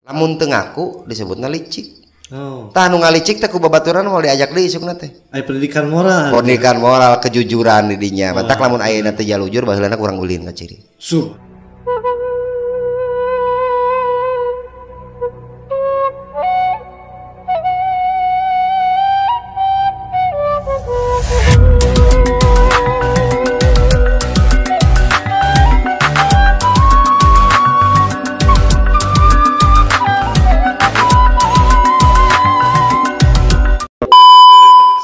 Lamun teu ngaku disebutna licik. Oh. Tah nu ngalicik teh ku babaturan moal diajak deui isukna teh. Aya pendidikan moral. Pendidikan moral, kejujuran di dinya. Batak lamun ayeuna teh jalujur baheulana kurang ulin ka ciri.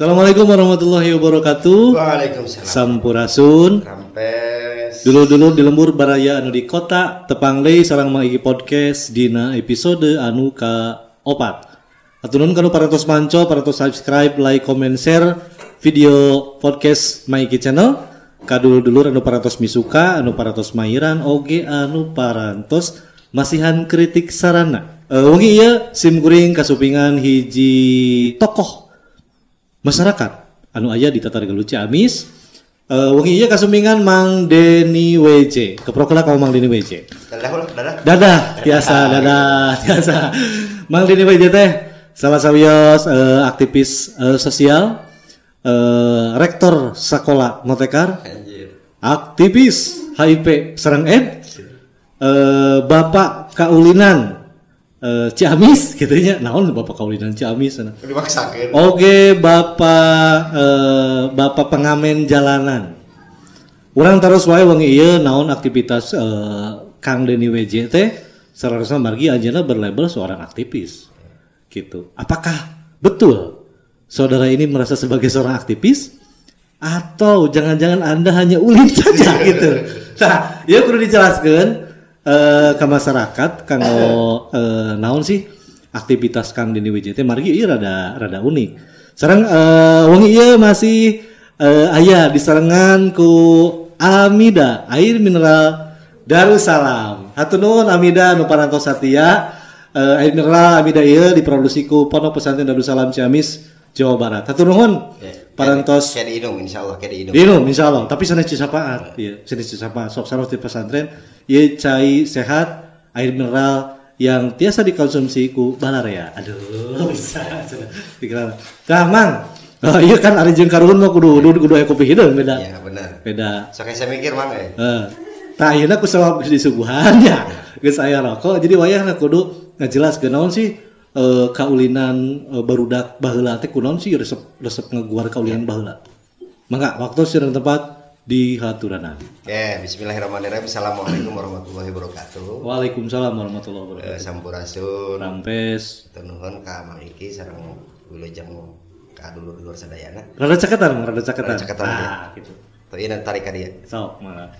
Assalamualaikum warahmatullahi wabarakatuh. Waalaikumsalam. Sampurasun. Rampes. Dulu di lembur baraya anu di kota tepang deui sareng mangigi podcast dina episode anu ka-4. Aturun kanu parantos manco, parantos subscribe, like, comment, share video podcast mangigi channel. Kadulur-dulur anu parantos misuka, anu parantos mairan, oge anu parantos masihan kritik sarana. Wengi ieu sim kuring kasupingan hiji tokoh masyarakat anu aya di Tatargaluh Ciamis. Wengi ieu kasumpingan Mang Deni WJ. Keprokna ka Mang Deni WJ. Dadah tiasa. Mang Deni WJ teh salah sawios aktivis sosial, rektor sekolah Motekar, aktivis HIV sareng AIDS, bapak kaulinan Ciamis gitunya. Naon bapak kaulinan Ciamis cenah. Dimaksakeun. Oke, bapak pengamen jalanan. Urang terus wae wengi ieu naon aktivitas Kang Deni WJ teh sareng margi anjeunna berlabel seorang aktivis. Gitu. Apakah betul saudara ini merasa sebagai seorang aktivis atau jangan-jangan Anda hanya ulin saja gitu. Nah, ieu kudu dijelaskeun ke masyarakat kanggo naon sih aktivitas Kang Deni WJ teh margi ieu rada unik. Sareng wengi ieu masih aya disarengan ku Amida Air Mineral Darussalam. Hatur nuhun Amida nu parantos satia. Air mineral Amida ieu diproduksi ku Pondok Pesantren Darussalam Ciamis, Jawa Barat. Hatur nuhun. Parantos Kayak diinum insyaallah Diinum insyaallah, tapi sanes cisapaat. Ieu sanes cisapaat sok saros di pesantren. Ieu cai sehat air mineral yang tiasa dikonsumsi ku balarea. Aduh, bisa. Pikiran. Tah, Mang. Ieu kan ari jeung karuhun mah kudu aya kopi hideung beda. Iya, benar. Beda. Sok saya mikir Mang Tah ayeuna ku sabab disuguhan ya. Geus aya rokok jadi wayahna kudu ngajelaskeun naon sih kaulinan barudak baheula teh kunaon sih resep ngaguar kaulinan baheula. Mangga waktu seureun tempat di haturanan. Oke, bismillahirrahmanirrahim. Assalamualaikum warahmatullahi wabarakatuh. Waalaikumsalam warahmatullahi wabarakatuh. Sampurasun. Rampes. Nuhun ka Mang Iki sareng wilujeng ka dulur-dulur sadayana. Rada caketan. Nah, gitu. Tuh ieu tarik ka dieu. Sok, mangga.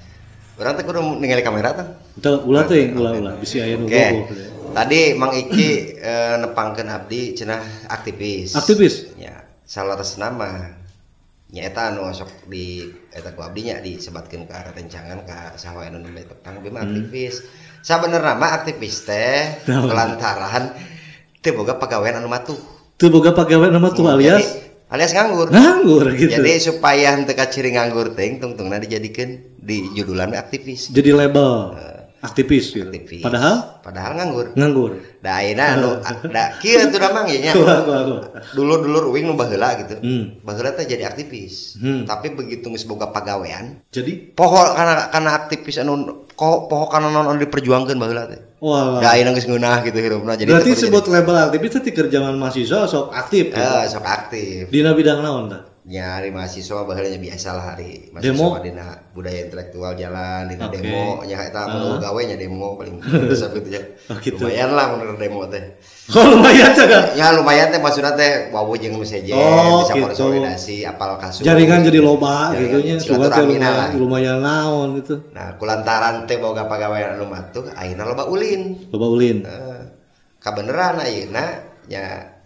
Urang teh kudu ningali kamera teh. Teu ulah teh, ulah. Bisi aya nu gogo. Tadi Mang Iki nepangkeun abdi cenah aktivis. Ya, salaresna mah nyaeta anu sok di eta ku abdi nya disebatkeun ka rencangan ka saha anu nembe petang abdi mah aktivis. Sabenerna mah aktivis teh lantaran teu boga pagawean anu matuh. Alias nganggur gitu. Jadi supaya henteu kaciri nganggur teh tungtungna dijadikeun di judulan aktivis. Jadi label aktivis gitu. Padahal nganggur. Da ayeuna anu da kieu atuh Mang nya. Dulur-dulur uing nu baheula gitu. Baheula teh jadi aktivis. Tapi begitu geus boga pagawean, jadi poho kana aktivis anu poho kana naon diperjuangkeun baheula teh. Walah. Da ayeuna geus ngeunah gitu hirupna. Jadi berarti sebut label aktivis teh ti zaman mahasiswa sok aktif. Sok aktif. Dina bidang naon tah? Ya, hari mahasiswa baheula biasa lah hari mahasiswa dina budaya intelektual jalan dina demo nya eta mun gawe nya demo paling besar gitu ya. Lumayan lah mun demo teh. Lumayan caga. Ya lumayan teh maksudna teh wawu jeung meseje bisa konsolidasi apal kasus. Jaringan jadi loba gitu nya. Lumayan naon gitu. Nah, kulantaran teh boga pagawean anu matuh ayeuna loba ulin. Kabeneran ayeuna nya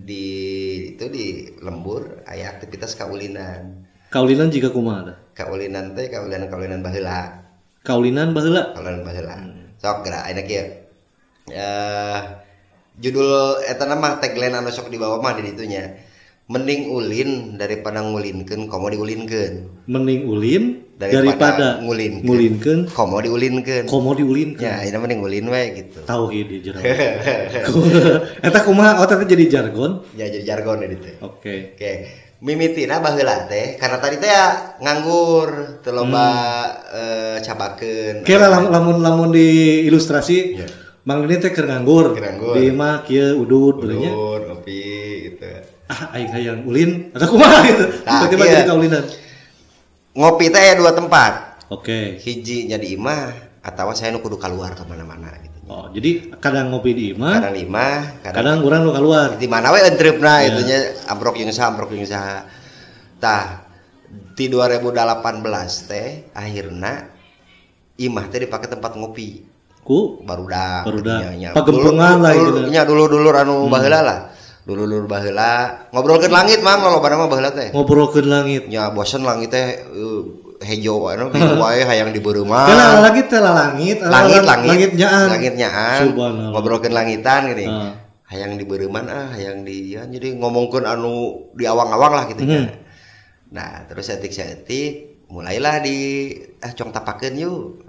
di lembur aya aktivitas kaulinan jika kumaha kaulinan teh kaulinan baheula sok geura ayeuna kieu judul eta mah tagline anu sok dibawa mah di ditu nya mending ulin daripada ngulinkeun komo diulinkeun. Mending ulin daripada ngulinkeun komo diulinkeun ya ini mending ngulin we gitu tauhid di jero eta kumaha eta jadi jargon ya jadi jargon ya ditu oke mimitina baheula teh karena tadi teh ya nganggur teu loba cabakeun kira lamun di ilustrasi Mang Deni teh keur nganggur di mah kieu udud ngopi gitu aing hayang ulin atau kumaha gitu tiba-tiba jadi kaulinan ngopi teh aya dua tempat oke hiji nya di imah atawa saya nu kudu kaluar ke mana-mana gitu oh jadi kadang ngopi di imah kadang urang nu kaluar di mana we entrepna itunya amprok jeung saha tah di 2018 teh akhirna imah teh dipake tempat ngopi ku barudak pagempengan lah itu nya dulur-dulur anu baheula lah dulur-dulur baheula ngobrolkeun langit mang lolobana mah baheula teh ngobrolkeun langit nya bosen langit teh hejo anu kitu wae hayang dibeureumah langit teh langit nyaan ngobrolkeun langitan gini hayang dibeureumah hayang jadi ngomongkeun anu di awang-awang lah gitu nya nah terus etik mulailah di cong tapakeun yuk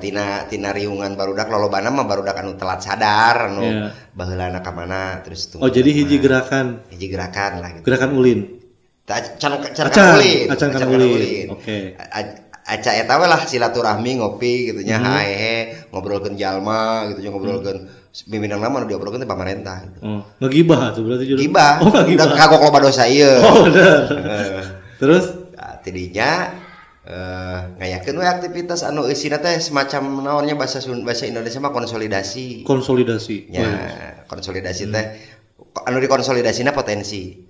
tina riungan barudak lolobana mah barudak anu telat sadar anu baheulana ka mana terus tunggu jadi hiji gerakan lah gitu. Gerakan ulin acan ulin oke aca eta we lah silaturahmi ngopi gitu nya hae ngobrolkeun jalma gitu nya ngobrolkeun pimpinan lama nu diobrolkeun teh pamarentah gitu ngegibah tuh berarti jujur gibah udah kagok loba dosa ieu terus tidinya ngayakeun we aktivitas anu eusina teh semacam naonnya bahasa Indonesia mah konsolidasi ya konsolidasi teh anu dikonsolidasina potensi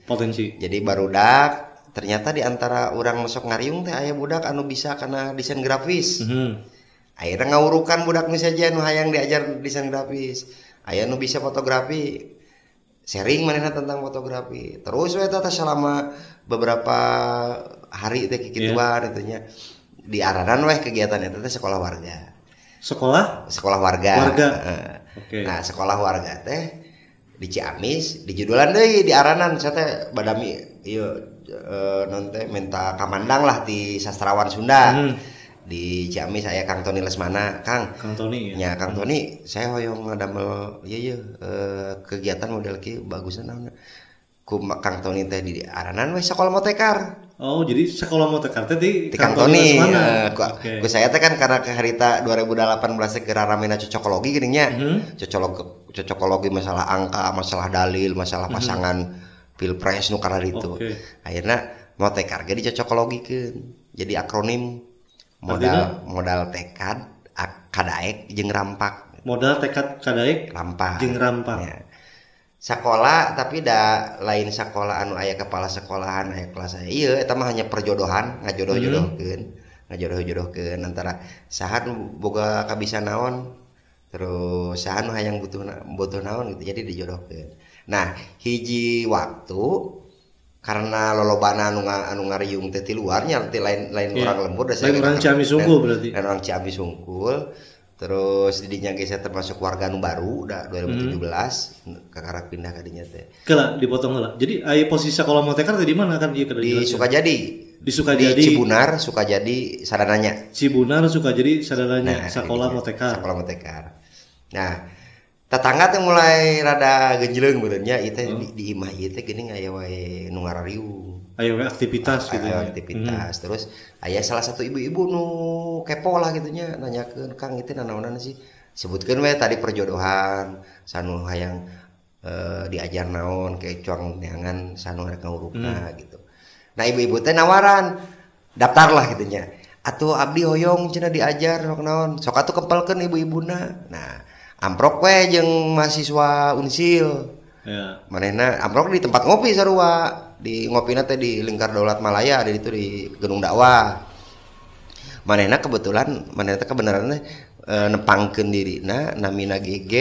jadi barudak ternyata di antara urang sok ngariung teh aya budak anu bisa kana desain grafis akhirnya ngawurukan budak nu saja anu hayang diajar desain grafis aya nu bisa fotografi sharing manehna tentang fotografi terus we teh selama beberapa hari teh kikituan itunya di aranan weh kegiatan itu teh sekolah warga nah sekolah warga teh di Ciamis di judulan deui di aranan saya teh badami ieu non teh minta kamandang lah di sastrawan Sunda di Ciamis saya Kang Tony Lesmana Kang Tony ya Kang Tony saya hoyong ngadamel ieu kegiatan model kieu bagusan naon ku Kang Tony teh di aranan we sekolah motekar. Oh, jadi sekolah motekar teh di Kang Tony. Ku saya teh kan karena ke harita 2018 teh geura ramena cocokologi geuning nya. Cocokologi masalah angka, masalah dalil, masalah pasangan pilpres nu kana ditu. Akhirna motekar ge dicocokologikeun. Jadi akronim modal tekad kadaek jeung rampak. Modal tekad kadaek rampak jeung rampak. Ya. Sekolah tapi lain sekolah anu aya kepala sekolahan aya kelas saya ieu eta mah hanya perjodohan ngajodoh-jodohkeun antara saha nu boga kabisa naon terus saha nu hayang butuh naon gitu jadi dijodohkeun. Nah hiji waktu karena lolobana anu ngariung teh ti luarnya ti lain orang lembur lain orang Ciamis Sungkul berarti lain orang Ciamis Sungkul. Terus didinya geus termasuk warga nu baru udah 2017 kakara pindah ka dinya teh. Keula dipotong heula. Jadi aya posisi sekolah motekar teh di mana kan ieu kada di Sukajadi. Di Sukajadi. Di Cibunar, Sukajadi sadananya. Cibunar Sukajadi sadananya sekolah motekar. Sekolah motekar. Nah, tetangga teh mulai rada genjleung beureunya ieu teh di imah ieu teh geuning aya wae nu ngarariung. Aya wae aktivitas gitu ya. Aktivitas. Terus aya salah satu ibu-ibu nu kepo lah gitunya nanyakeun Kang itu naonan sih sebutkeun we tadi perjodohan sanu hayang diajar naon kecuang neangan sanu rek ngurupna gitu. Nah ibu-ibu teh nawaran daftar lah gitunya atuh abdi hoyong cenah diajar naon sok atuh kempelkeun ibu-ibuna. Nah amprok we jeung mahasiswa Unsil ya manehna amprok di tempat ngopi sarua di ngopina teh di Lingkar Daulat Malaya ada itu di Gedung Dakwah. Manehna kebetulan manehna teh kebenaran teh nepangkeun dirina namina GG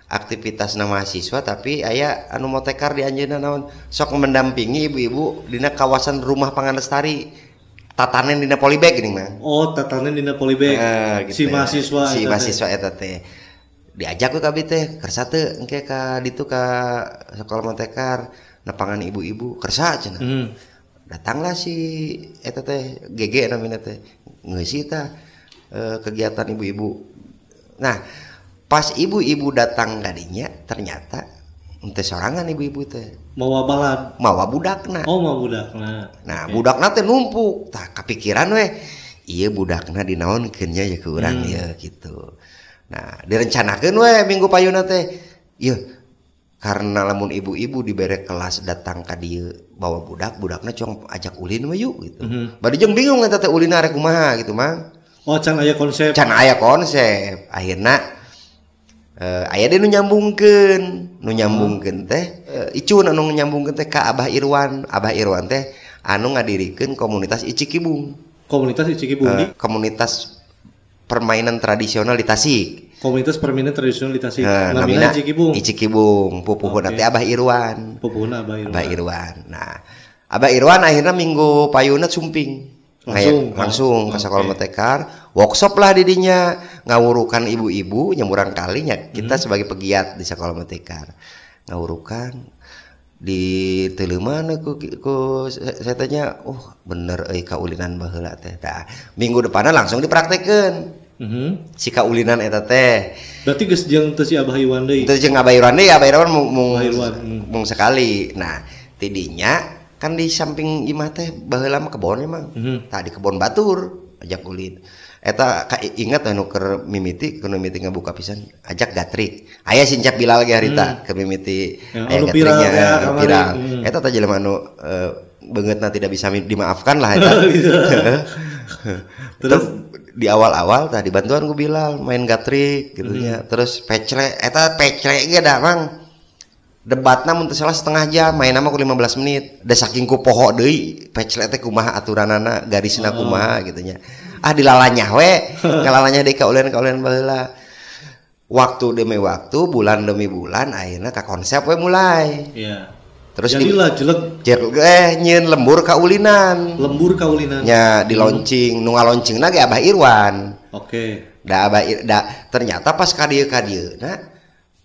aktivitasna mahasiswa tapi aya anu motekar di anjeunna naon sok mendampingi ibu-ibu dina kawasan rumah pangan lestari tatanen dina polybag geuning mah. Oh, tatanen dina polybag. Gitu si mahasiswa eta teh. Diajak ke kabeh teh kersa teu engke ka ditu ka sekolah motekar nepangan ibu-ibu kersa cenah. datanglah si eta teh GG namanya teh ngeusi tah kegiatan ibu-ibu. Nah pas ibu-ibu datang kadinya ternyata teu sorangan ibu-ibu teh mawa balad mawa budakna. Mawa budakna. Nah budakna teh numpuk tah kapikiran we ieu budakna dinaonkeun nya ya ke urang ya gitu. Nah direncanakeun we minggu payuna teh ieu karena lamun ibu-ibu dibere kelas datang ka dieu bawa budakna cong ajak ulin we yuk gitu. Bari jeung bingung eta teh ulin arek kumaha gitu Mang. Oh can aya konsep. Can aya konsep. Akhirna aya deui nu nyambungkeun teh icun anu nyambungkeun teh ka Abah Irwan. Abah Irwan teh anu ngadirikeun komunitas Icikibung. Komunitas Icikibung komunitas permainan tradisional di Tasik. Komunitas permainan tradisional di Tasik. Namina Icikibung. Pupuhna teh Abah Irwan. Pupuhna Abah Irwan. Nah, Abah Irwan akhirnya minggu payuna sumping. Langsung ke sekolah Metekar, workshop lah didinya ngawurukan ibu-ibu nyamurang kalinya kita sebagai pegiat di sekolah Metekar ngawurukan di teleuman ku saya tanya bener kaulinan baheula teh tah minggu depanna langsung dipraktekeun si kaulinan eta teh berarti geus jeung teu si Abah Irwan deui teu jeung Abah Irwan deui Abah Irwan mung sekali. Nah tidinya kan di samping imah teh baheula mah kebon emang tah di kebon batur ajak ulin eta ingat anu keur mimiti ngabuka pisan ajak gatrik aya sincap Bilal ge harita keur mimiti aya gatriknya pirang eta teh jelema anu beungeutna tidak bisa dimaafkan lah eta. Terus di awal-awal tadi bantuan ku Bilal main gatrik gitu nya terus pecre eta pecre ge da Mang debatna mun teu salah setengah jam mainna mah ku 15 menit da saking ku poho deui pecre teh kumaha aturanana garisna kumaha gitu nya dilalanya we ngalalanya deui kaulian baheula waktu demi waktu bulan demi bulan akhirnya ka konsep we mulai terus jadilah jelek nyeun lembur kaulinan nya di launching nu ngaloncingna ge Abah Irwan da ternyata pas ka dieu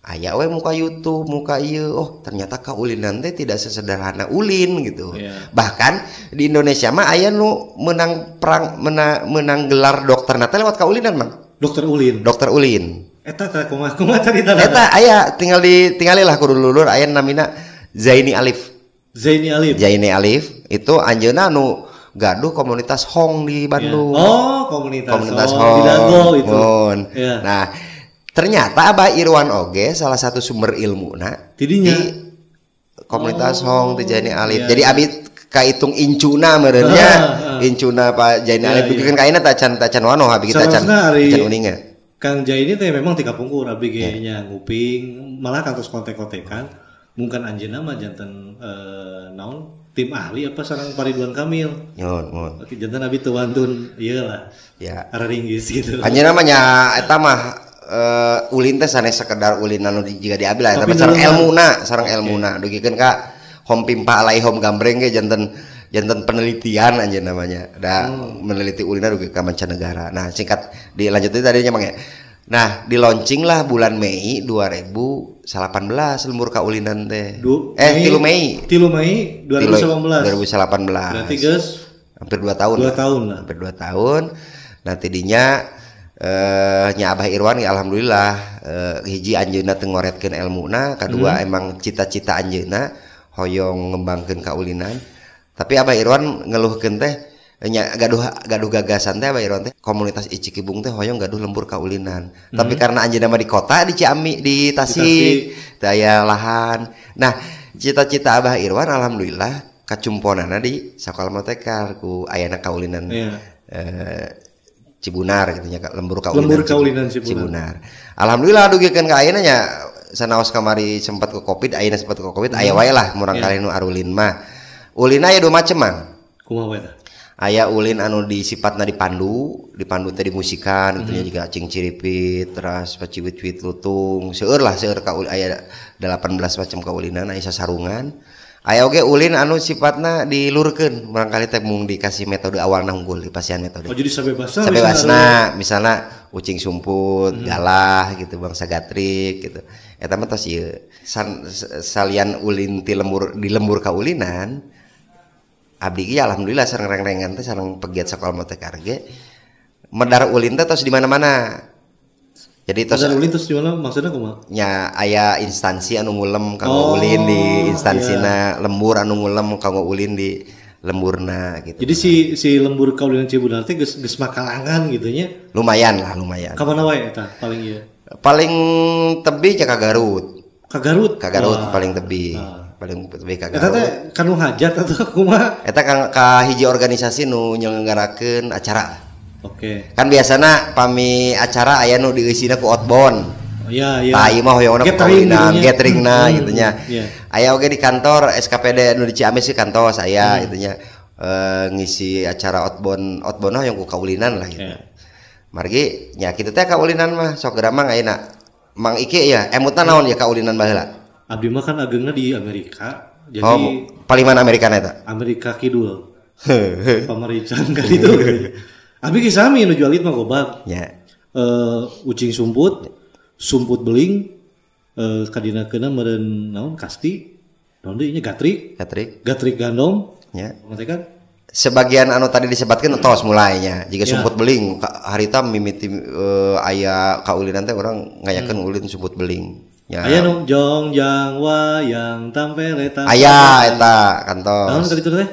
aya we muka YouTube muka ieu ternyata kaulinan teh tidak sesederhana ulin gitu. Bahkan di Indonesia mah aya nu menang gelar dokterna teh lewat kaulinan Mang. Dokter ulin eta teh kumaha caritana eta aya tingalilah ku dulur aya namina Zaini Alif itu anjeunna anu gaduh komunitas Hong di Bandung. Komunitas Hong di Dago itu. Nah ternyata Abah Irwan oge salah satu sumber ilmuna tidinya di komunitas Hong di Zaini Alif. Jadi abi kaitung incuna meureunnya incuna Pak Zaini Alif bikin kaina tacan wano abi kita tacan uninga. Kang Zaini teh memang tika pungkur abi ge nya nguping malah kantos kontek-kontekan mungkin anjeunna mah janten naon tim ahli apa sareng Paridwan Kamil. Nyon. Janten abi teu wantun ieu lah. Ya. Araringgis gitu. Anjeunna mah nya eta mah ulin teh sanes sekedar ulin anu jiga diambil lah tapi sareng elmuna dugikeun ka hom pimpa alai hom gambreng ge janten penelitian anjeun namanya meneliti ulina dugi ka mancanegara. Nah singkat dilanjutin tadinya Mang ya. Nah di launching lah bulan Mei 2018 lembur kaulinan teh 3 Mei 2018 berarti geus hampir 2 tahun hampir 2 tahun. Nah tidinya nya Abah Irwan ya alhamdulillah hiji anjeunna teu ngoretkeun elmuna kadua emang cita-cita anjeunna hoyong ngembangkeun kaulinan tapi Abah Irwan ngeluhkeun teh nya gaduh gagasan teh Abah Irwan teh komunitas Icikibung teh hoyong gaduh lembur kaulinan tapi karena anjeunna mah di kota di Ciami di Tasik teu aya lahan. Nah cita-cita Abah Irwan alhamdulillah kacumponana di Sakola Metekar ku ayana kaulinan Cibunar gitu nya lembur kaulinan Cibunar. Alhamdulillah dugikeun ka ayeuna nya sanaos kamari sempat ke Covid ayeuna sempat ke Covid aya wae lah murang kali nu arulin mah. Ulin aya 2 macem Mang. Kumaha wae tah? Aya ulin anu disifatna dipandu teh dimusikan gitu nya juga cing ciripit terus paciwit-ciwit lutung seueur ka aya 18 macam kaulinan aya sasarungan. Aya oge ulin anu sifatna dilurkeun barangkali teh mung dikasih metode awalna unggul di pasian metode. Oh jadi sabebasna misalna ucing sumput, galah gitu bangsa gatrik gitu. Eta mah tos ieu salian ulin di lembur kaulinan abdi ge alhamdulillah sareng reng-rengan teh sareng pegiat sekolah motor karge medar ulin teh tos di mana-mana. Jadi tos medar ulin tos di mana maksudnya kumaha? Nya aya instansi anu ngulem kanggo ulin di instansina, lembur anu ngulem kanggo ulin di lemburna gitu. Jadi si lembur kaulinan Cibunar teh geus makalangan gitu nya. Lumayan lah, lumayan. Ka mana wae eta paling ieu? Paling tebih ka Garut. Ka Garut paling tebih. Paling tebih ka Garut. Eta teh kanu hajat atau kumaha? Eta ka hiji organisasi nu nyelenggarakeun acara. Oke. Kan biasana pami acara aya nu diisina ku outbound. Iya. Tah ieu mah hoyongna kawinan, gatheringna gitu nya. Aya oge di kantor SKPD nu di Ciamis sih kantor saya gitu nya. Ngisi acara outbound hoyong ku kaulinan lah gitu. Margi nya kitu teh kaulinan mah sok geramang ayeuna. Mang Ike ya, emutna naon ya kaulinan baheula? Abdi mah kan agengna di Amerika. Jadi paliman Amerikana eta? Amerika Kidul. Pamarican kali itu. Abi kisami nu jualit mah gobag. Ya. Ucing sumput beling, kadinakeuna meureun naon kasti. Naon deui nya gatrik gandong. Ya. Mate kan sebagian anu tadi disebutkeun tos mulainya. Jika sumput beling harita mimiti aya kaulinan teh urang ngayakeun ulin sumput beling. Ya. Aya nu jong jang wayang tampere. Aya eta kantos. Naon ka ditu teh?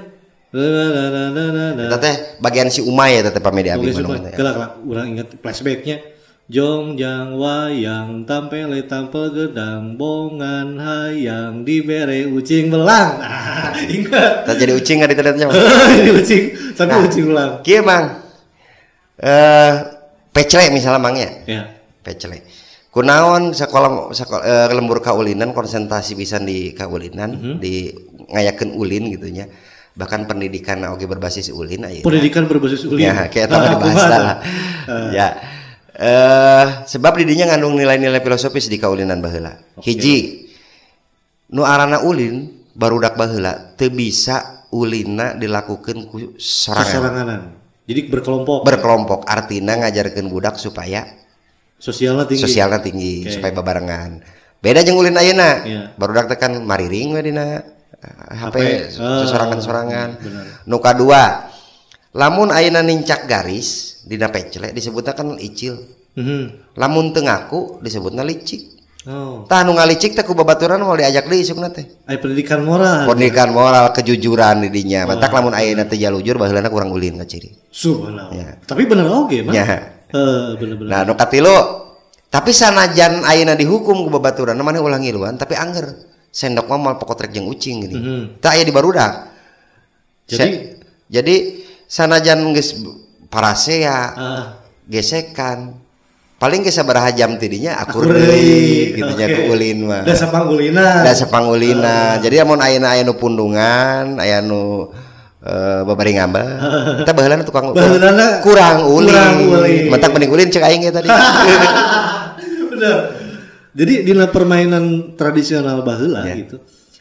Eta teh bagian si Umay eta teh pamedi abdi mana. Kelak urang ingat flashbacknya. Jong jang wayang tampele tampel gedang bongan hayang dibere ucing belang. Ingat. Tah jadi ucing ka ditu teh. Ucing, tapi ucing belang. Kieu Mang. Pecle misalnya Mangnya. Ya. Pecle. Kunaon sekolah lembur kaulinan konsentrasi pisan di kaulinan di ngayakeun ulin gitu nya. Bahkan pendidikan oge berbasis ulin ayeuna. Pendidikan berbasis ulin. Ya, kayak tadi dibahas lah. Ya. Sebab di dinya ngandung nilai-nilai filosofis di kaulinan baheula. Hiji nu arana ulin barudak baheula teu bisa ulina dilakukeun ku sorangan. Jadi berkelompok. Berkelompok artina ngajarkeun budak supaya sosialna tinggi supaya babarengan. Beda jeung ulin ayeuna. Barudak teh kan mariring we dina HP sorangan-sorangan. Nu kadua, lamun ayeuna nincak garis dina pecle disebutna kan icil. Lamun teu ngaku disebutna licik. Tah nu ngalicik teh ku babaturan moal diajak deui isukna teh. Aya pendidikan moral. Pendidikan moral, kejujuran di dinya. Mantak lamun ayeuna teh jalujur baheulana kurang ulin ka ciri. Subhanallah. Ya. Tapi bener oge mah. Ya. Bener-bener. Nah, nu katilu tapi sanajan ayeuna dihukum ku babaturan maneh ulah ngiluan tapi angger sendok mah moal pokotrek jeung ucing gini. Tah aya di barudak. Jadi sanajan geus parasea gesekan paling ge sabaraha jam tidinya akur deui kitu nya ku ulin mah. Da sapangulinan. Jadi amun ayeuna aya nu pundungan, aya nu babari ngambal. Kita baheulana tukang kurang ulin. Mentak mending ulin cek aing ge tadi. Bener. Jadi dina permainan tradisional baheula gitu.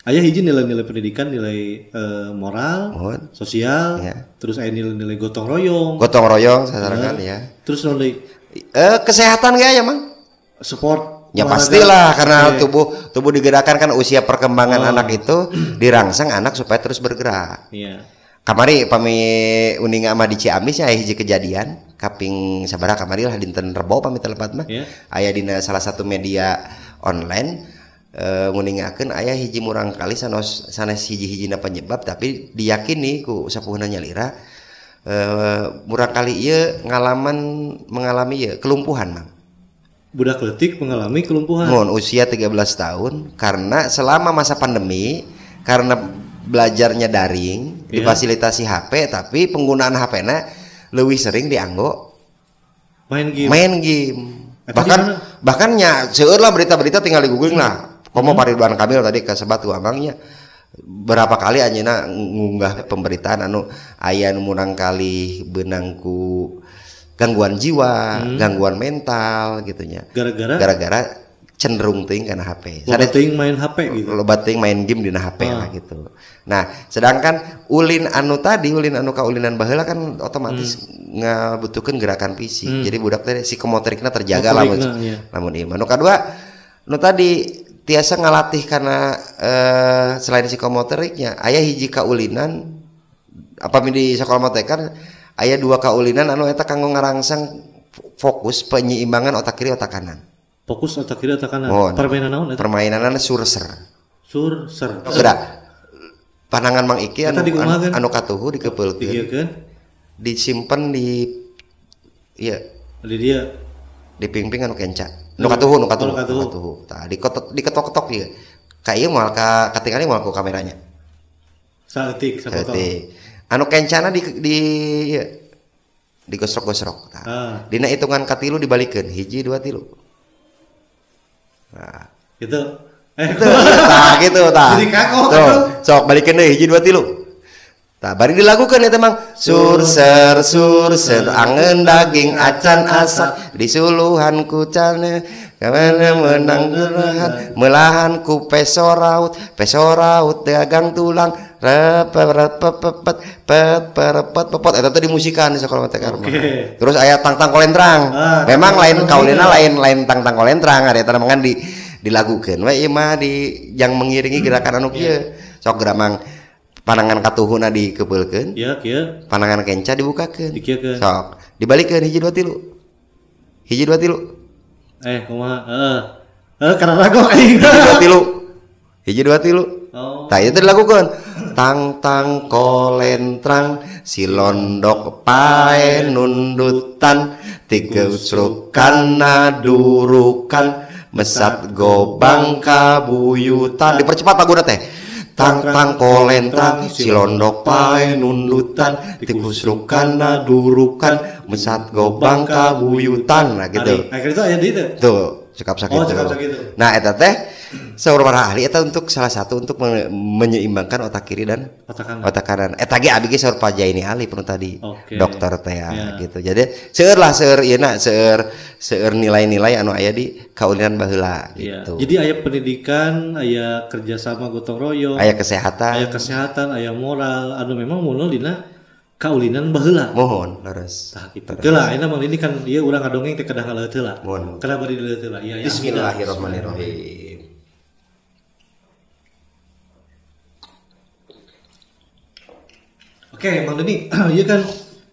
Aya hiji nilai-nilai pendidikan, nilai moral, sosial, terus aya nilai-nilai gotong royong sasarangan ya. Terus naon deui? Kesehatan gak ya Mang? Sport ya pastilah karena tubuh digerakkan kan usia perkembangan anak itu dirangsang anak supaya terus bergerak. Kamari pami uning ama di Ciamis ya hiji kejadian kaping sabaraha kamari lah dinten Rebo pami telepat mah aya dina salah satu media online nguningakeun aya hiji murang kali sanes hiji-hijina penyebab tapi diyakini ku sapuhna nyalira murang kali ieu mengalami ieu kelumpuhan Mang. Budak leutik mengalami kelumpuhan. Mun usia 13 tahun karena selama masa pandemi karena belajarnya daring difasilitasi HP tapi penggunaan HP-na leuwih sering dianggo main game. Bahkan nya seueur lah berita-berita tinggal di Google lah. Komo Ridwan Kamil tadi kasebat ku Abangnya berapa kali anjeunna ngunggah pemberitaan anu aya nu murang kali beunang ku gangguan jiwa, gangguan mental gitu nya. Gara-gara cenderung teuing kana HP. Loba teuing main HP gitu. Loba teuing main game dina HP lah gitu. Nah, sedangkan ulin anu kaulinan baheula kan otomatis ngabutuhkeun gerakan fisik. Jadi budak teh psikomotorikna terjaga lamun ieu. Nu kadua nu tadi tiasa ngalatih karena selain psikomotoriknya aya hiji kaulinan apa di sekolah mah teh kan aya 2 kaulinan anu eta kanggo ngarangsang fokus penyeimbangan otak kiri otak kanan. Fokus otak kiri otak kanan. Permainan naon eta? Permainanna surser. Surser. Gerak. Panangan Mang Iki anu katuhu dikepeulkeun. Disimpen di ieu. Di dia. Di ping-ping anu kenca. Nu katuhu. Tah diketok-ketok ieu. Ka ieu moal ka katingali moal ku kameranya. Saeutik. Anu kencana digosrok-gosrok. Dina hitungan katilu dibalikeun 1 2 3. Nah, gitu. Gitu. Jadi kakok. Tuh, sok balikeun deui 1 2 3. Tah bari dilagukeun eta Mang. Surser angeun daging acan asak disuluhan ku cane kamana menang melahan ku pesoraut dagang tulang repet eta teh dimusikan di sekolah mata karma. Terus aya tang kolentrang. Memang lain kaulina lain tang kolentrang ari eta mangan dilagukeun we ieu mah yang mengiringi gerakan anu kieu. Sok geramang panangan katuhuna dikebeulkeun. Iya kieu. Panangan kenca dibukakeun. Dikiekeun. Sok dibalikeun 1 2 3. Kumaha? Karena rago aing. 1 2 3. Oh. Tah itu dilakukan. Tang kolentrang si londok pae nundutan tigusrukan durukan mesat gobang kabuyutan. Dipercepat laguna teh. Tang kolentrang si londok pae nundutan tigusrukan durukan mesat gobang kabuyutan. Nah gitu. Akhirnya itu aya di itu. Tuh, cekap sakit. Nah eta teh saurabaraha ahli eta untuk salah satu untuk menyeimbangkan otak kiri dan otak kanan. Eta ge abi ge saur Pajaini ahli panu tadi. Dokter teh gitu. Jadi seueur ieu seueur nilai-nilai anu aya di kaulinan baheula gitu. Jadi aya pendidikan, aya kerjasama gotong royong, aya kesehatan, aya moral anu memang moal dina kaulinan baheula. Mohon leres. Tah kitu. Teu lah ayeuna mah ini kan ieu urang ngadongeng teh kedah ngaleuteu lah. Kenapa dileuteul lah? Ya Bismillahirrahmanirrahim. Oke, Mang Deni, ieu kan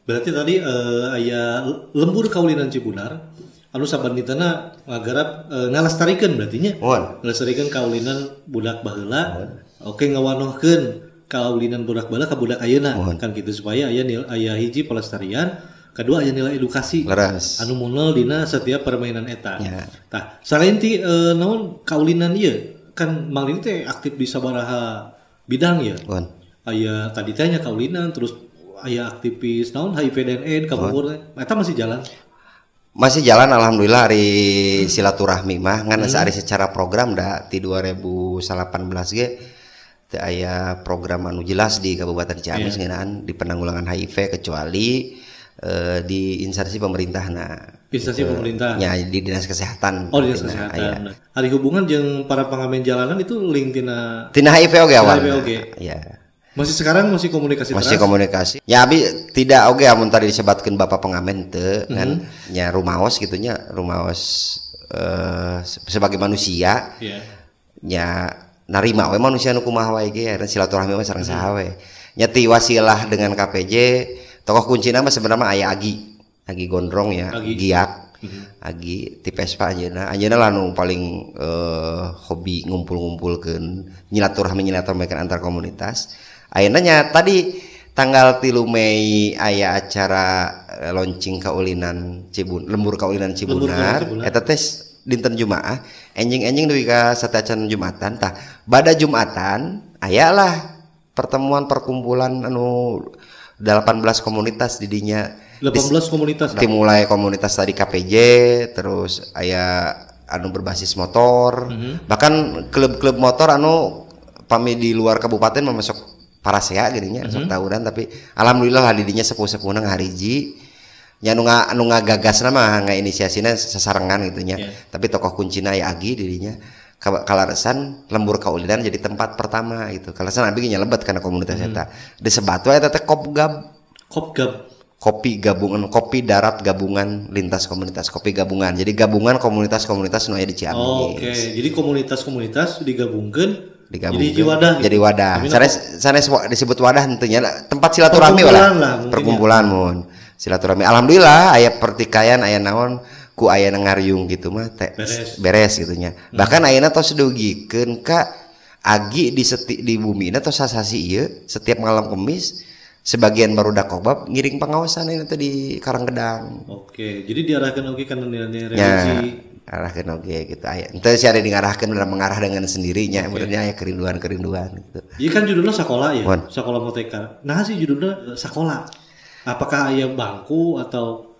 berarti tadi aya lembur kaulinan Cibunar anu sabanditana ngagarap ngalestarikeun berarti nya. Ngalestarikeun kaulinan budak baheula. Oke, ngawanohkeun kaulinan budak baheula ka budak ayeuna kan gitu supaya aya hiji pelestarian, kedua aya nilai edukasi anu moal dina setiap permainan eta. Tah, selain ti naon kaulinan ieu kan Mang Deni teh aktif di sabaraha bidang ya. Aya tadi tanya kaulinan terus aya aktivis naon HIV DNN kabur eta masih jalan. Masih jalan alhamdulillah hari silaturahmi mah ngan ari secara program da ti 2018 ge teu aya program anu jelas di Kabupaten Ciamis ngeunaan di penanggulangan HIV kecuali di instansi pemerintahna. Instansi pemerintah. Ya di dinas kesehatan. Oh dinas kesehatan. Hari hubungan jeung para pengamen jalanan itu link tina HIV oge awal. Ya. Masih sekarang masih komunikasi masih teras? Komunikasi ya abi tidak oge amun tadi disebutkeun Bapak pengamen teu kan nya rumaos gitunya rumaos sebagai manusia nya narima we manusia nu kumaha wae ge silaturahmi mah sareng saha we nya ti wasilah dengan KPJ tokoh kuncina mah sebenarnya aya Agi Gondrong ya Giak Agi ti Pespa anjeunna lah nu paling hobi ngumpul-ngumpulkeun nyilaturahmi antar komunitas. Ayeuna nya tadi tanggal 3 Mei aya acara launching kaulinan lembur kaulinan Cibunar eta teh dinten Jumaah enjing-enjing duwi ka sateacan Jumatan tah bada Jumatan ayalah pertemuan perkumpulan anu 18 komunitas di dinya 18 komunitas dimulai komunitas tadi KPJ terus aya anu berbasis motor bahkan klub-klub motor anu pami di luar kabupaten masuk parasea geunya sok tahunan tapi alhamdulillah didinya sepuh-sepuhna ngahariji nya anu ngagagasna mah ngainisiasina sasarengan gitu nya tapi tokoh kuncina ya Agi didinya kalaresan lembur kaulinan jadi tempat pertama gitu kalaresan abi nya lebat kana komunitas eta disebat we eta teh Kopgab kopi gabungan kopi darat gabungan lintas komunitas kopi gabungan jadi gabungan komunitas-komunitas nu aya di Ciamis. Jadi komunitas-komunitas digabungkeun digabung. Jadi wadah. Sanes disebut wadah tentunya tempat silaturahmi lah. Perkumpulan mun. Silaturahmi. Alhamdulillah aya pertikaian aya naon ku aya ngariung gitu mah beres gitunya. Bahkan ayeuna tos dugikeun ka agi di bumi tos sasasi ieu setiap malam Kemis sebagian barudak kobab ngiring pengawasan itu di Karanggedang. Oke, jadi diarahkan oke kan nilai religi. Arahkan oke gitu aya. Ente sih ada diarahkan dalam mengarah dengan sendirinya, kemudian aya kerinduan gitu. Iya kan judulnya sekolah ya, sekolah moteka. Nah sih judulnya sekolah. Apakah aya bangku atau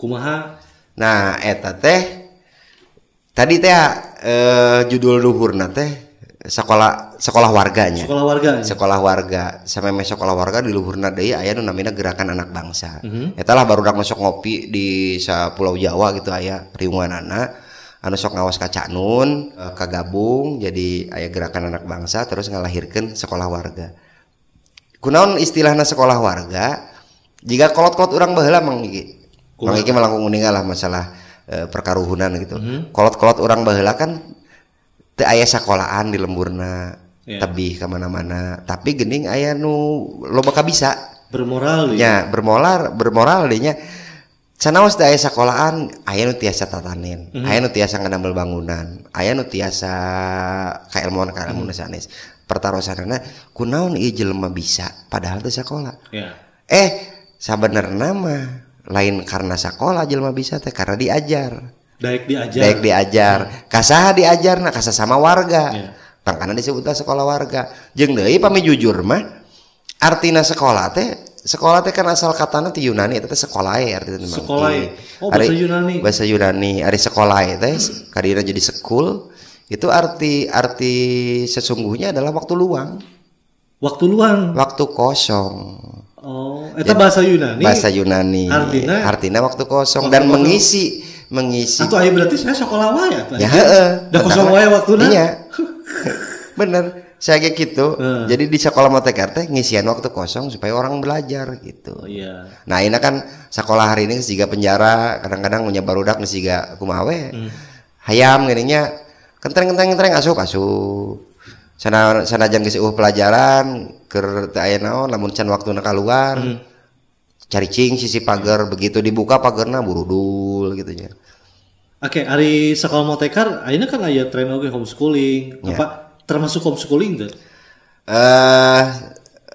kumaha? Nah, eta teh tadi teh judul luhurna teh sekolah warganya. Sekolah warga. Sameme sekolah warga di luhurna deui aya nu namina Gerakan Anak Bangsa. Eta lah barudak masuk ngopi di Pulau Jawa gitu aya riunganana anu sok ngawas ka Cak Nun kagabung jadi aya Gerakan Anak Bangsa terus ngalahirkeun sekolah warga. Kunaon istilahna sekolah warga? Jika kolot-kolot urang baheula Mang Iki. Mang Iki melangkung uningan lah masalah perkaruhunan gitu. Kolot-kolot urang baheula kan teu aya sekolahan di lemburna tebih ka mana-mana tapi geuning aya nu loba ka bisa bermoral nya bermoral deui nya canaos teu aya sekolahan aya nu tiasa tatanen aya nu tiasa ngadamel bangunan aya nu tiasa kailmuan sanes pertarosanna kunaon ieu jelema bisa padahal teu sakola sabenerna mah lain karena sakola jelema bisa teh karena diajar Daek diajar. Kasaha diajarna kasa sama warga. Tangkana disebutlah sekolah warga. Jeung deui pami jujur mah artina sekolah teh kan asal katana ti Yunani eta teh sekolae artina mah. Sekolae. Oh bahasa Yunani. Bahasa Yunani ari sekolae teh kadina jadi sekul itu arti sesungguhnya adalah waktu luang. Waktu kosong. Oh, eta bahasa Yunani. Bahasa Yunani. Artina waktu kosong dan mengisi atau aya berarti saya sekolah wae ya heeh da kosong wae waktuna iya bener saya kayak gitu jadi di sekolah moteka teh ngisian waktu kosong supaya orang belajar gitu nah ini kan sekolah hari ini siga penjara kadang-kadang punya barudak siga kumaha we hayam geuninnya kenteng asup sanajan geus pelajaran keur teu aya naon lamun can waktuna kaluar caricing sisi pagar begitu dibuka pagarna burudul gitu ya. Oke, hari sekolah motekar, ayeuna kan aya tren oge homeschooling. Apa termasuk homeschooling teh?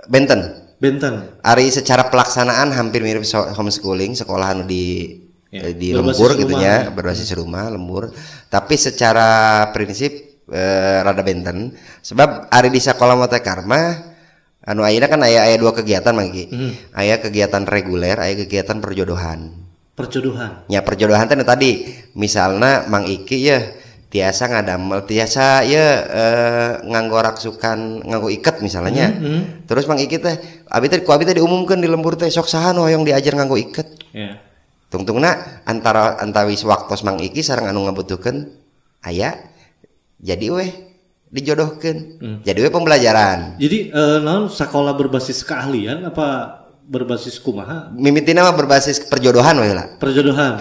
Benten. Ari secara pelaksanaan hampir mirip homeschooling, sekolah anu di lembur gitu ya, berbasis rumah lembur. Tapi secara prinsip rada benten. Sebab ari di sekolah motekar mah anu ayeuna kan aya dua kegiatan Mangki. Aya kegiatan reguler, aya kegiatan perjodohan. Ya perjodohan teh tadi misalna Mang Iki ya tiasa ngadamel tiasa ya nganggo raksukan nganggo iket misalnya. Terus Mang Iki teh abi teh diumumkeun di lembur teh sok saha nu hoyong diajar nganggo iket. Tungtungna antawis waktos Mang Iki sareng anu ngabutuhkeun aya jadi weh dijodohkan jadi we pembelajaran jadi naon sekolah berbasis keahlian apa berbasis kumaha mimitina mah berbasis perjodohan we lah perjodohan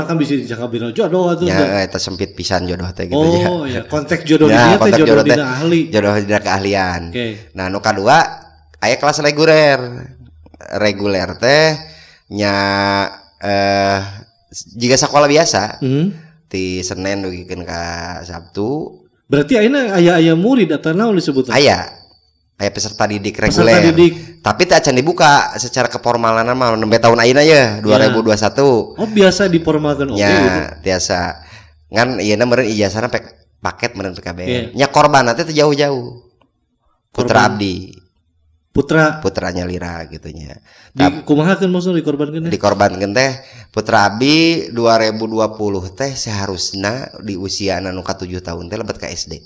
kan bisa dijangka bina jodoh atuh ya eta sempit pisan jodoh teh gitu ya konteks jodoh dia teh jodoh dina ahli jodoh dina keahlian nah nu kadua aya kelas reguler teh nya jika sekolah biasa ti Senin dugikeun ka Sabtu. Berarti ayeuna aya murid atau naon disebutna? Aya peserta didik reguler. Tapi teh acan dibuka secara keformalan mah nembe tahun ayeuna ya 2021. Oh, biasa diformalkeun oge gitu. Biasa. Ngan ieuna meureun ijazahna paket meureun PKB. Nya korbanna teh jauh-jauh. Putra abdi. Putranya Lira gitunya. Kumaha keun maksud dikorbankeun? Dikorbankeun teh Putra Abi 2020 teh seharusnya di usia anu ka 7 tahun teh lebet ka SD.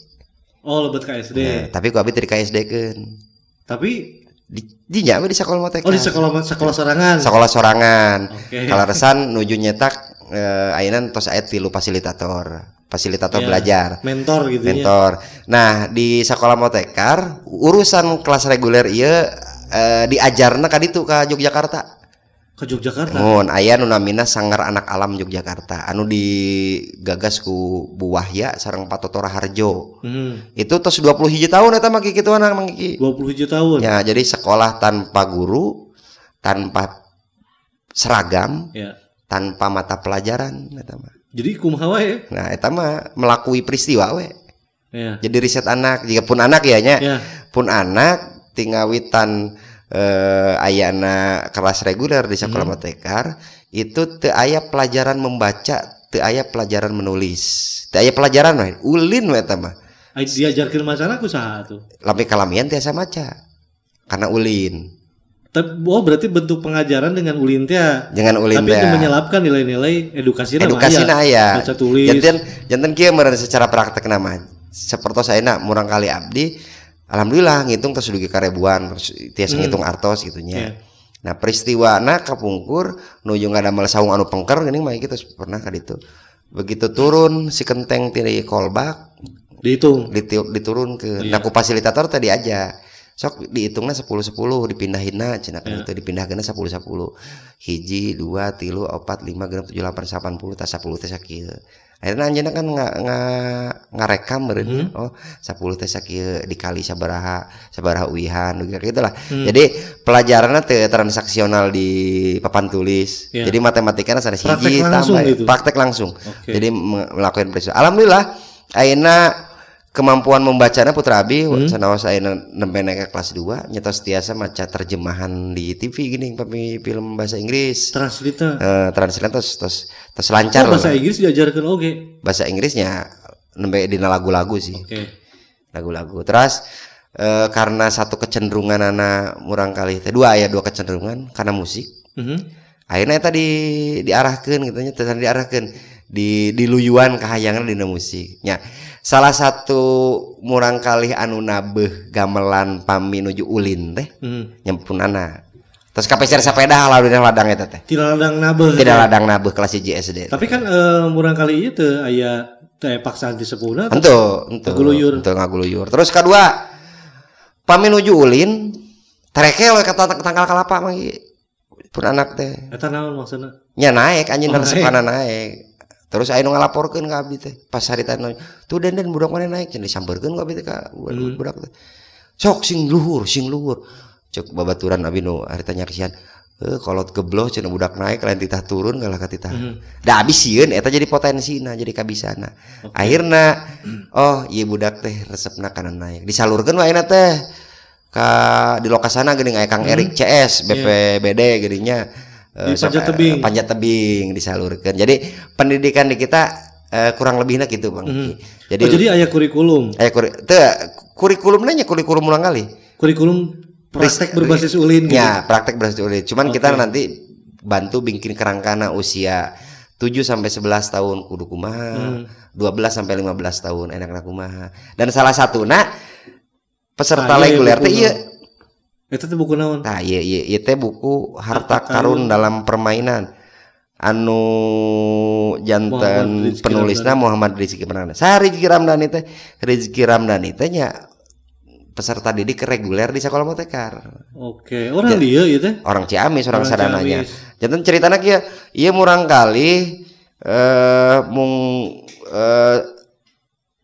Oh, lebet ka SD. Nah, tapi ku Abi teh di ka SD-keun. Tapi di nya di sekolah moteka. Oh, di sekolah sorangan. Sekolah sorangan. Kalaresan nuju nyetak ayeuna tos aya 3 fasilitator belajar, mentor gitu ya. Nah di sekolah motekar urusan kelas reguler iya diajarna ka ditu ka Yogyakarta ke Yogyakarta. Mun aya nu namina Sanggar Anak Alam Yogyakarta anu digagas ku Bu Wahya sareng Pak Toto Raharjo. Itu tos 21 tahun eta mah kitu anak mah ki. 21 tahun. Ya, jadi sekolah tanpa guru, tanpa seragam, tanpa mata pelajaran eta mah. Jadi kumaha wae? Nah, eta mah melakui peristiwa we. Ya. Jadi riset anak, jika pun anak ya nya. Pun anak tinggawitan ayana kelas reguler di sekolah Motekar itu teu aya pelajaran membaca, teu aya pelajaran menulis, teu aya pelajaran we, ulin we eta mah. Diajarkeun macana kusaha atuh? Lami kalamian tiasa maca. Karena ulin. Oh, berarti bentuk pengajaran dengan ulin teh. Dengan ulin teh. Tapi menyelapkan nilai-nilai edukasina aya. Baca tulis. Janten kieu meureun secara praktek nama. Sapertos ayeuna murang kali abdi alhamdulillah ngitung tos dugi karebuan tiasa ngitung artos gitunya. Nah peristiwana kapungkur nuju ngadamel saung anu pengker geuning mah kita pernah ka ditu. Begitu turun si kenteng ti kolbak dihitung diturunkeun. Nah ku fasilitator tadi aja sok dihitungna 10-10 dipindahinna cenah kan itu dipindahkeunna 10-10 hiji 2 3 4 5 6 7 8 80 tas 10 teh sakieu. Akhirnya anjeunna kan ngarekam meureun. Oh 10 teh sakieu dikali sabaraha uihan gitu lah. Jadi pelajaranna teu transaksional di papan tulis. Jadi matematikana sanes hiji tambah praktek langsung. Jadi melakukan peristiwa. Alhamdulillah ayeuna kemampuan membacanya Putra Abi sanaos ayeuna nembe naik ke kelas 2 nyetos tiasa maca terjemahan di TV gini film bahasa Inggris. Translate tos lancar lah. Bahasa Inggris diajarkeun oge. Bahasa Inggrisnya nembe dina lagu-lagu sih. Lagu-lagu. Terus karena satu kecenderungan anak murang kali teh dua kecenderungan karena musik. Akhirnya tadi diarahkeun gitu nya diarahkeun di luyuan kahayangan dina musik. Nya salah satu murang kali anu nabeh gamelan pami nuju ulin teh nyampunana. Terus kapeser sepeda halau dina ladang eta teh. Tidak ladang nabeh kelas 1 SD. Tapi kan murang kali ieu teu aya teh paksaan di sepuhna. Henteu ngaguluyur. Terus kedua pami nuju ulin tereke we ka tangkal kalapa mah pun anak teh. Eta naon maksudna? Nya naik anjeun resepana naik. Terus aya nu ngalaporkeun ka abdi teh pas harita tuh den budak mana naik cenah disampeurkeun ka abdi teh ka budak teh sok sing luhur cek babaturan abdi nu harita nyaksian kolot gebloh cenah budak naik lain titah turun kalah ka titah da abis sieun eta jadi potensina jadi kabisana akhirna oh ieu budak teh resepna kana naik disalurkeun wae ayeuna teh ka di lokasana geuning aya Kang Erik CS BPBD geuninnya panjat tebing disalurkan. Jadi pendidikan di kita kurang lebihnya gitu Bang. Jadi aya kurikulum. Kurikulumnya kurikulum ulang kali. Kurikulum praktek berbasis ulin gitu. Ya, praktek berbasis ulin. Cuman kita nanti bantu bikin kerangkana usia 7 sampai 11 tahun kudu kumaha, 12 sampai 15 tahun enak kumaha. Dan salah satuna peserta reguler teh ieu itu teh buku naon? Nah, ieu teh buku Harta Karun dalam Permainan. Anu janten penulisna Muhammad Rizky Ramdhani. Rizky Ramdhani teh nya peserta didik reguler di sekolah Motekar. Orang dia ieu teh? Orang Ciamis, orang sadananya. Janten ceritana kieu, ieu murang kali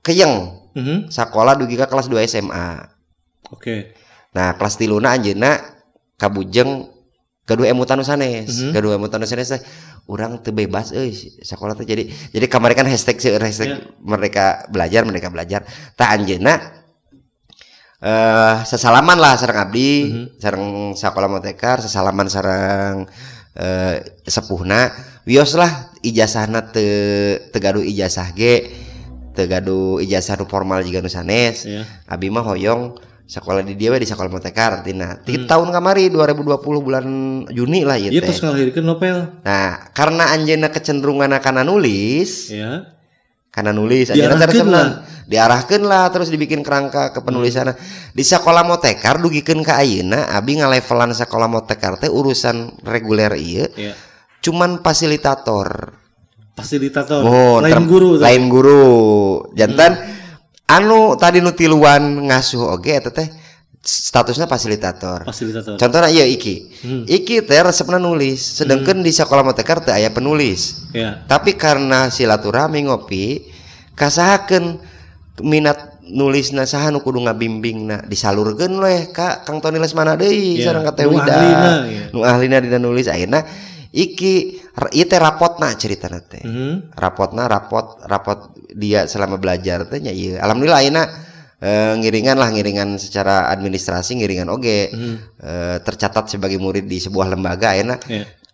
keyeng. Sakola dugi ka kelas 2 SMA. Nah kelas 3 anjeunna kabujeng kedua emutan sanes. Urang teu bebas sakola teh jadi kamari kan hashtag mereka belajar tah anjeunna sesalaman lah sareng abdi sareng sakola Motekar sesalaman sareng sepuhna wios lah ijazahna teu gaduh ijazah ge teu gaduh ijazah nu formal jiga nu sanes abi mah hoyong sekolah di dia di sekolah Motekar artinya di tahun kamari 2020 bulan Juni lah ieu teh. Terus ngalahirkeun novel. Nah, karena anjeunna kecenderungan kana nulis. Kana nulis anjeunna diarahkeun lah terus dibikin kerangka kepenulisan. Di sekolah Motekar dugikeun ka ayeuna abi ngalevelan sekolah Motekar teh urusan reguler ieu. Cuman fasilitator. Lain guru. Jantan anu tadi nu tiluan ngasuh oge eta teh statusnya fasilitator. Fasilitator. Contohnya iya Iki teh resepna nulis, sedangkan di sekolah motekar teh aya penulis. Ya. Tapi karena silaturahmi ngopi, kasahakeun minat nulisna saha nu kudu ngabimbingna disalurkeun we ka Kang Tony Lesmana deui sareng ka Teh Wida. Nu ahlina dina nulis ayeuna ieu teh rapotna ceritana teh. Rapot dia selama belajar teh nya ieu. Alhamdulillah ayeuna ngiringan secara administrasi ngiringan oge tercatat sebagai murid di sebuah lembaga ayeuna.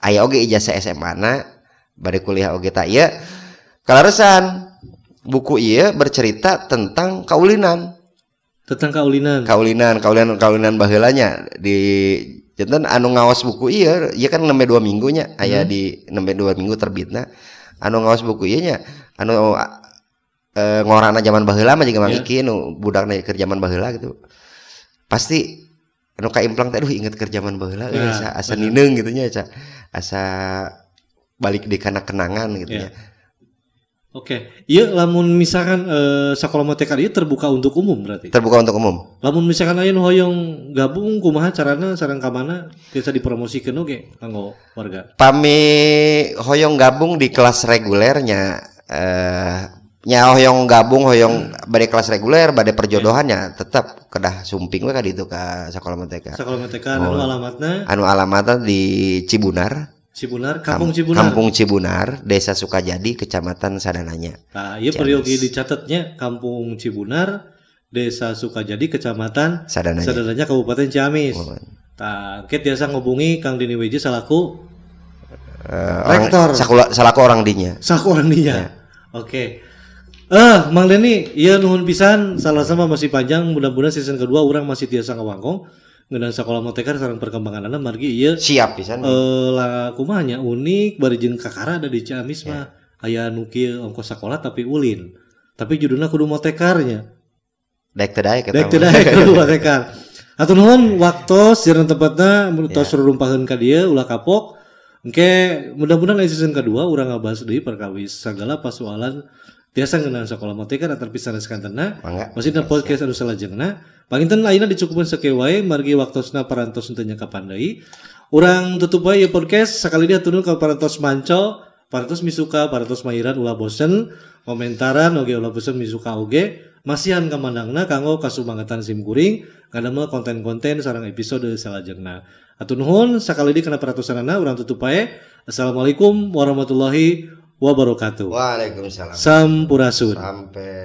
Aya oge ijazah SMA-na bade kuliah oge ta ieu. Kalaresan buku iya bercerita tentang kaulinan. Kaulinan baheulanya di janten anu ngaos buku iya kan nembe 2 minggunya aya di nembe 2 minggu terbitna. Anu ngaos buku ieu nya anu ngorana zaman baheula mah jeung Mang Iki nu budakna keur zaman baheula gitu. Pasti anu kaimplang teh aduh inget keur zaman baheula asa nineung gitu nya asa balik di kana kenangan gitu ya. Oke, iya lamun misalkan sekolah motekar ieu terbuka untuk umum berarti. Terbuka untuk umum. Lamun misalkan aya nu hoyong gabung kumaha carana sareng ka mana bisa dipromosikeun oge kanggo warga. Pami hoyong gabung di kelas regulernya nya hoyong gabung hoyong bade kelas reguler bade perjodohannya tetap kedah sumping we ka ditu ka sekolah motekar. Sekolah motekar anu alamatna di Kampung Cibunar, Desa Sukajadi, Kecamatan Sadananya. Nah, ieu periogi dicatatnya Kampung Cibunar, Desa Sukajadi, Kecamatan Sadananya, Kabupaten Ciamis. Tah, kita biasa ngobungi Kang Dini Weji selaku rektor. Selaku orang dinya. Ya. Oke. Mang Deni, ieu nuhun pisan, salah-sama masih panjang, mudah-mudahan season kedua urang masih tiasa ngawangkong. Ngeunaan sekolah motekar sareng perkembanganna margi ieu siap pisan. Lah kumaha nya unik bari jeung kakara ada di Ciamis mah aya nu kieu ongkos sekolah tapi ulin. Tapi judulna kudu motekarnya. Daek teh daek kudu motekar. Atur nuhun waktos jeung tempatna tos rurumpaheun ka dieu ulah kapok. Engke mudah-mudahan di season kedua urang ngabahas deui perkawis sagala persoalan biasa ngeunaan sekolah motekar antar pisan sekantenna. Masih na podcast anu salajengna. Panginten ayeuna dicukupkeun sakieu wae margi waktosna parantos teu nya kapan deui. Urang tutup wae ieu podcast sakali dia turun ka parantos manco, parantos misuka, parantos mairan ulah bosen, komentaran oge ulah bosen misuka oge, masihan ka mandangna kanggo kasumangatan sim kuring kadamel konten-konten sareng episode salajengna. Atur nuhun sakali dia kana parantosanana urang tutup wae. Assalamualaikum warahmatullahi wabarakatuh. Waalaikumsalam. Sampurasun. Sampai